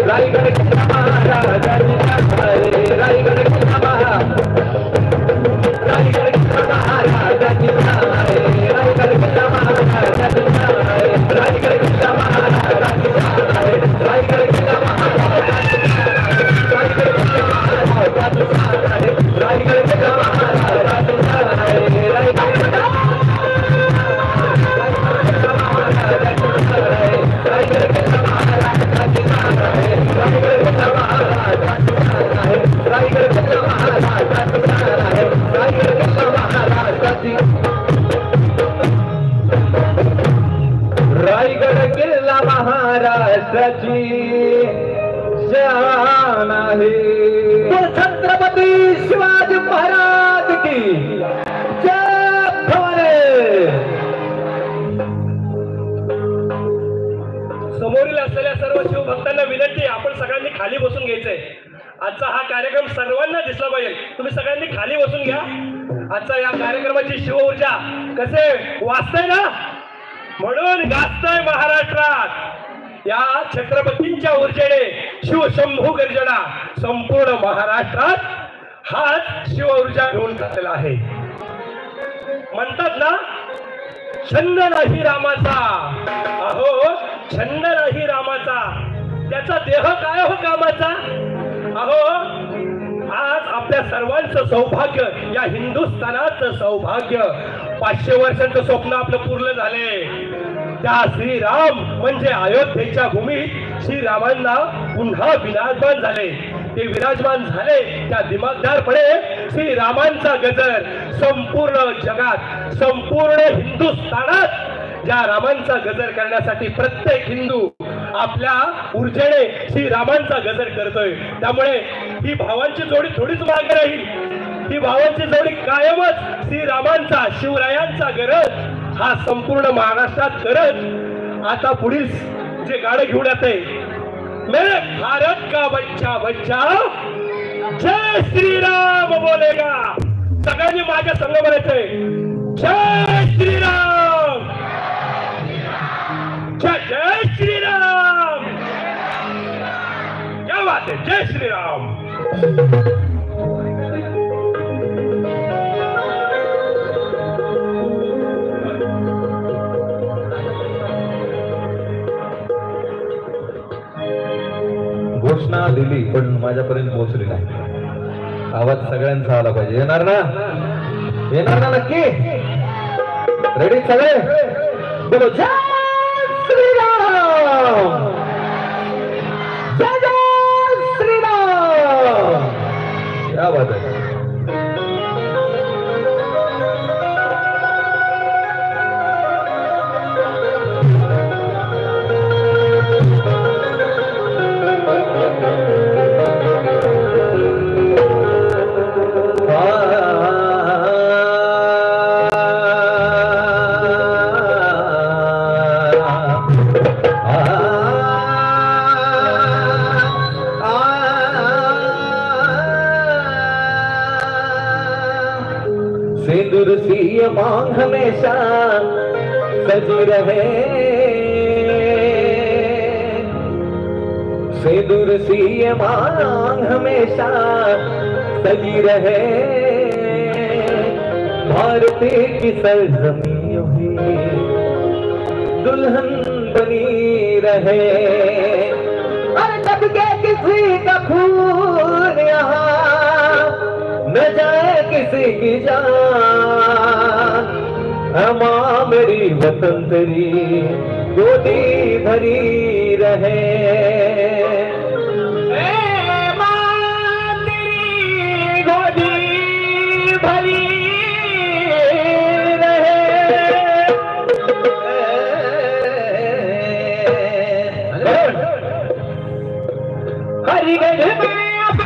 रायगड किल्ला महाराजांचा रे रायगड किल्ला रायगड किल्ला महाराजांचा रे रायगड किल्ला महाराजांचा रे रायगड किल्ला महाराजांचा रे रायगड किल्ला महाराजांचा रायगड किल्ला महाराजांचा रे रायगड किल्ला महाराजांचा रे रायगड किल्ला रायगड किल्ला महाराष्ट्राची शान आहे छत्रपती शिवाजी महाराज की जय भवानी। समोरील असलेल्या सर्व शिवभक्तांना विनंती, आपण सगळ्यांनी खाली बसून घ्यायचंय। आजचा हा कार्यक्रम सर्वांना दिसला पाहिजे, तुम्ही सगळ्यांनी खाली बसून घ्या। आजचा या कार्यक्रमाची शिव ऊर्जा कसे वाचतंय ना, म्हणून गाजतंय महाराष्ट्रात। या छत्रपतींच्या ऊर्जेने शिवशंभू गर्जना संपूर्ण महाराष्ट्रात हाच शिव ऊर्जा घेऊन टाकलेला आहे। म्हणतात ना, छंद नाही रामाचा, अहो छंद नाही रामाचा, त्याचा देह काय हो कामाचा। अहो आज आपल्या सर्वांचं सौभाग्य, या हिंदुस्थानाचं सौभाग्य, 500 वर्षांचं स्वप्न आपलं पूर्ण झाले। त्या श्रीराम म्हणजे अयोध्येच्या भूमीत श्रीरामांना पुन्हा विराजमान झाले। ते विराजमान झाले त्या दिमागदारपणे श्रीरामांचा गजर संपूर्ण जगात, संपूर्ण हिंदुस्थानात ज्या रामांचा गजर करण्यासाठी प्रत्येक हिंदू आपल्या ऊर्जेने श्रीरामांचा गजर करतोय। त्यामुळे ही भावांची जोडी थोडीच मागे राहील, ही भावांची जोडी कायमच श्रीरामांचा, शिवरायांचा गरज हा संपूर्ण महाराष्ट्रात करत आता पुढील जे गाणं घेऊन येते, मेरे भारत का बच्चा बच्चा जय श्रीराम बोलेगा। सगळ्यांनी माझ्या संग म्हणायचंय, जय श्रीराम, जय जय श्रीराम। क्या बात है, जय श्रीराम। घोषणा दिली पण माझ्यापर्यंत पोहोचली नाही। आवाज सगळ्यांचा आला पाहिजे। येणार ना, येणार ना नक्की? रेडी सगळे? बोलो जय श्रीराम, जय जय श्रीराम। क्या बात है। सिंदूर सी मांग हमेशा सजी रहे, सिंदूर सी मांग हमेशा सजी रहे, भारती की सरजमी हुई दुल्हन बनी रहे। और जब के किसी का खून यहाँ न जाए किसी की जान, माँ मेरी वतन तेरी गोदी भरी रहे। माँ तेरी गोदी भरी रहे। हरिगढ़ में अब